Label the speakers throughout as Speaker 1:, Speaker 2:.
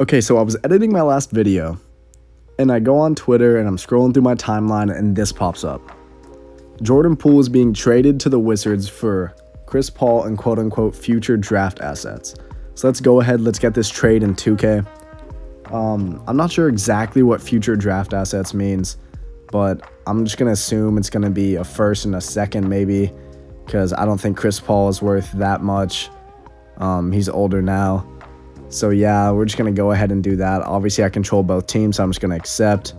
Speaker 1: Okay, so I was editing my last video, and I go on Twitter and I'm scrolling through my timeline, and this pops up. Jordan Poole is being traded to the Wizards for Chris Paul and quote-unquote future draft assets. So let's go ahead, let's get this trade in 2K. I'm not sure exactly what future draft assets means, but I'm just going to assume it's going to be a first and a second maybe, because I don't think Chris Paul is worth that much. He's older now. So yeah, we're just going to go ahead and do that. Obviously, I control both teams, so I'm just going to accept.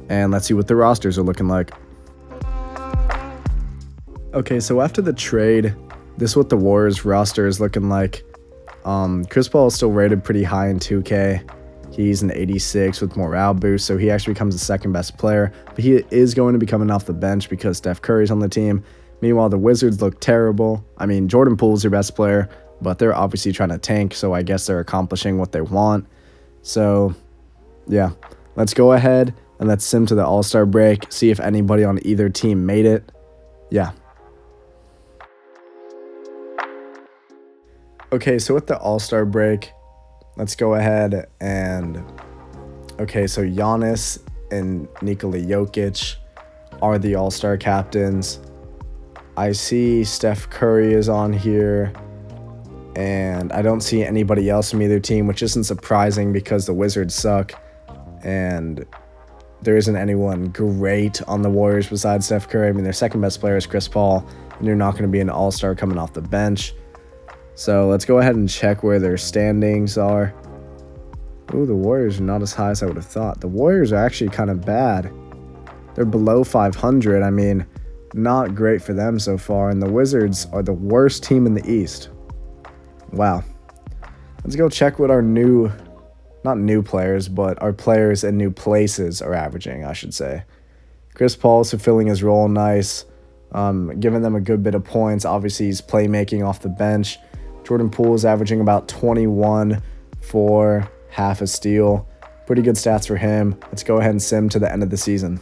Speaker 1: And let's see what the rosters are looking like. Okay, so after the trade, this is what the Warriors roster is looking like. Chris Paul is still rated pretty high in 2K. He's an 86 with morale boost, so he actually becomes the second best player. But he is going to be coming off the bench because Steph Curry's on the team. Meanwhile, the Wizards look terrible. I mean, Jordan Poole's your best player, but they're obviously trying to tank, so I guess they're accomplishing what they want. So, yeah, let's go ahead and let's sim to the All-Star break, see if anybody on either team made it. Yeah. Okay, so with the All-Star break, let's go ahead and... Okay, so Giannis and Nikola Jokic are the All-Star captains. I see Steph Curry is on here, and I don't see anybody else from either team, which isn't surprising because the Wizards suck, and there isn't anyone great on the Warriors besides Steph Curry. I mean, their second best player is Chris Paul, and you're not going to be an All-Star coming off the bench. So let's go ahead and check where their standings are. Ooh, the Warriors are not as high as I would have thought. The Warriors are actually kind of bad. They're below 500. I mean, not great for them so far. And the Wizards are the worst team in the East. Wow. Let's go check what our not new players, but our players in new places are averaging, I should say. Chris Paul's fulfilling his role nice, giving them a good bit of points. Obviously, he's playmaking off the bench. Jordan Poole is averaging about 21 for half a steal. Pretty good stats for him. Let's go ahead and sim to the end of the season.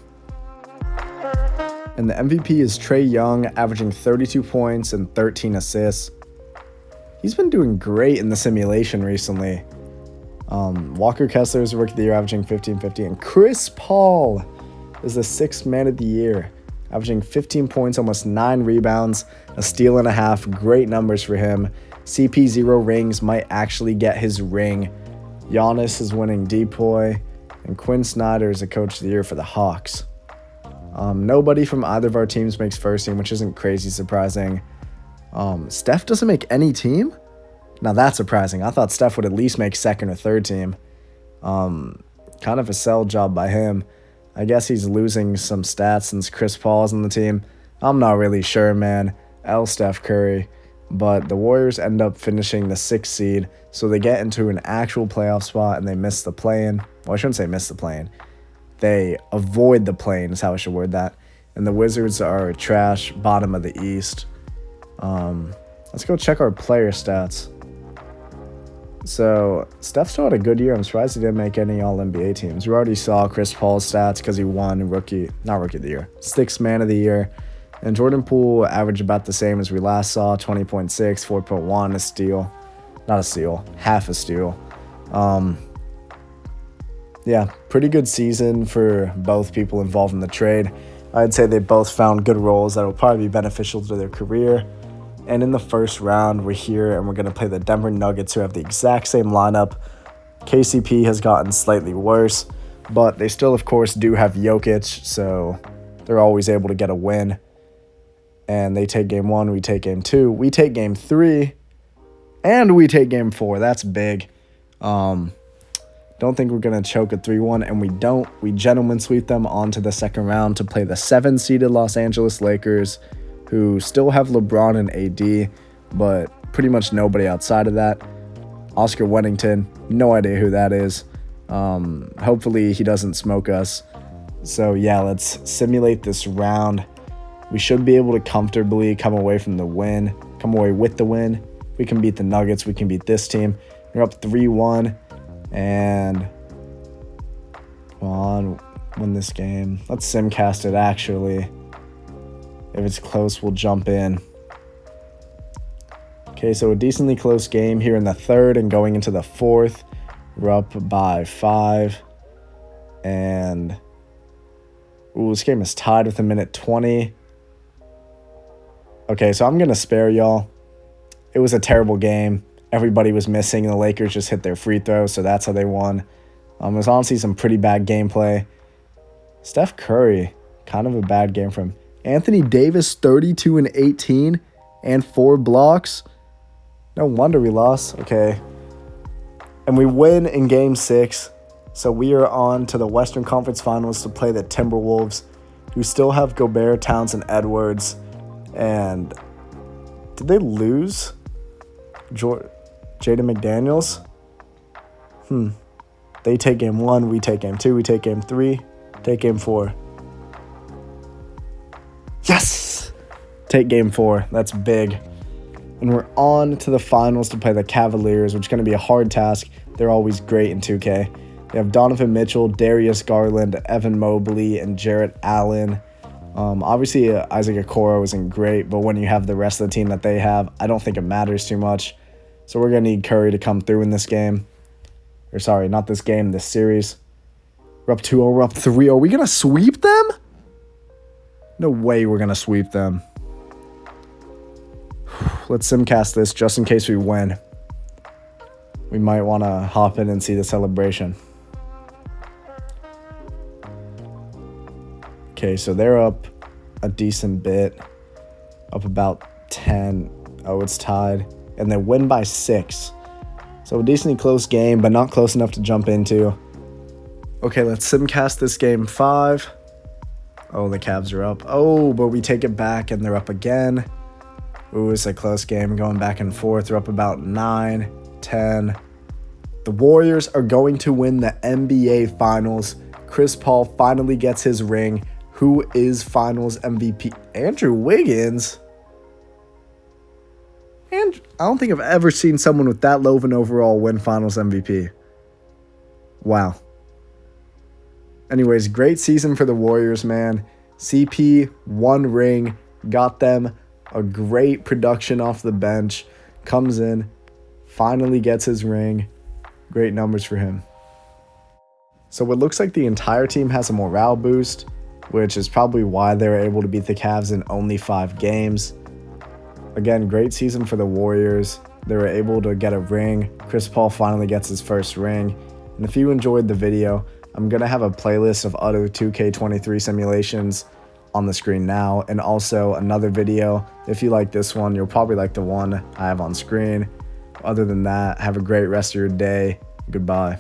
Speaker 1: And the MVP is Trae Young, averaging 32 points and 13 assists. He's been doing great in the simulation recently. Walker Kessler is Rookie of the Year, averaging 15-50. And Chris Paul is the 6th Man of the Year, averaging 15 points, almost 9 rebounds, a steal and a half. Great numbers for him. CP0 rings, might actually get his ring. Giannis is winning Depoy, and Quinn Snyder is the Coach of the Year for the Hawks. Nobody from either of our teams makes first team, which isn't crazy surprising. Steph doesn't make any team? Now that's surprising. I thought Steph would at least make second or third team. Kind of a sell job by him. I guess he's losing some stats since Chris Paul is on the team. I'm not really sure, man. Steph Curry. But the Warriors end up finishing the 6th seed, so they get into an actual playoff spot and they miss the play-in. Well, I shouldn't say miss the play-in. They avoid the play-in is how I should word that. And the Wizards are trash, bottom of the East. Let's go check our player stats. So, Steph still had a good year. I'm surprised he didn't make any All-NBA teams. We already saw Chris Paul's stats because he won not Rookie of the Year, 6th Man of the Year. And Jordan Poole averaged about the same as we last saw, 20.6, 4.1, a steal. Not a steal, half a steal. Yeah, pretty good season for both people involved in the trade. I'd say they both found good roles that will probably be beneficial to their career. And in the first round, we're here and we're going to play the Denver Nuggets, who have the exact same lineup. KCP has gotten slightly worse, but they still, of course, do have Jokic, so they're always able to get a win. And they take game 1, we take game 2, we take game 3, and we take game 4. That's big. Don't think we're going to choke a 3-1, and we don't. We gentlemen sweep them onto the second round to play the 7-seeded Los Angeles Lakers, who still have LeBron and AD, but pretty much nobody outside of that. Oscar Weddington, no idea who that is. Hopefully he doesn't smoke us. So yeah, let's simulate this round. We should be able to comfortably come away with the win. We can beat the Nuggets. We can beat this team. We're up 3-1. And come on, win this game. Let's simcast it, actually. If it's close, we'll jump in. Okay, so a decently close game here in the third and going into the fourth. We're up by 5. And this game is tied with a minute 20. Okay, so I'm going to spare y'all. It was a terrible game. Everybody was missing, and the Lakers just hit their free throws, so that's how they won. It was honestly some pretty bad gameplay. Steph Curry, kind of a bad game from him. Anthony Davis, 32 and 18 and 4 blocks. No wonder we lost. Okay. And we win in Game 6. So we are on to the Western Conference Finals to play the Timberwolves, who still have Gobert, Towns, and Edwards. And did they lose Jaden McDaniels? They take Game 1, we take Game 2, we take Game 3, take Game 4. Yes! Take Game 4. That's big. And we're on to the finals to play the Cavaliers, which is going to be a hard task. They're always great in 2K. They have Donovan Mitchell, Darius Garland, Evan Mobley, and Jarrett Allen. Obviously, Isaac Okoro wasn't great, but when you have the rest of the team that they have, I don't think it matters too much. So we're going to need Curry to come through in this game. Or sorry, not this game, this series. We're up 2-0, we're up 3-0. Are we going to sweep them? No way we're going to sweep them. Let's simcast this just in case we win. We might want to hop in and see the celebration. Okay, so they're up a decent bit. Up about 10. Oh, it's tied. And they win by 6. So a decently close game, but not close enough to jump into. Okay, let's simcast this game 5. Oh, the Cavs are up. Oh, but we take it back and they're up again. Ooh, it's a close game going back and forth. They're up about 9, 10. The Warriors are going to win the NBA Finals. Chris Paul finally gets his ring. Who is Finals MVP? Andrew Wiggins? And I don't think I've ever seen someone with that low of an overall win Finals MVP. Wow. Anyways, great season for the Warriors, man. CP, 1 ring, got them a great production off the bench, comes in, finally gets his ring. Great numbers for him. So it looks like the entire team has a morale boost, which is probably why they were able to beat the Cavs in only 5 games. Again, great season for the Warriors. They were able to get a ring. Chris Paul finally gets his first ring. And if you enjoyed the video, I'm going to have a playlist of other 2K23 simulations on the screen now, and also another video. If you like this one, you'll probably like the one I have on screen. Other than that, have a great rest of your day. Goodbye.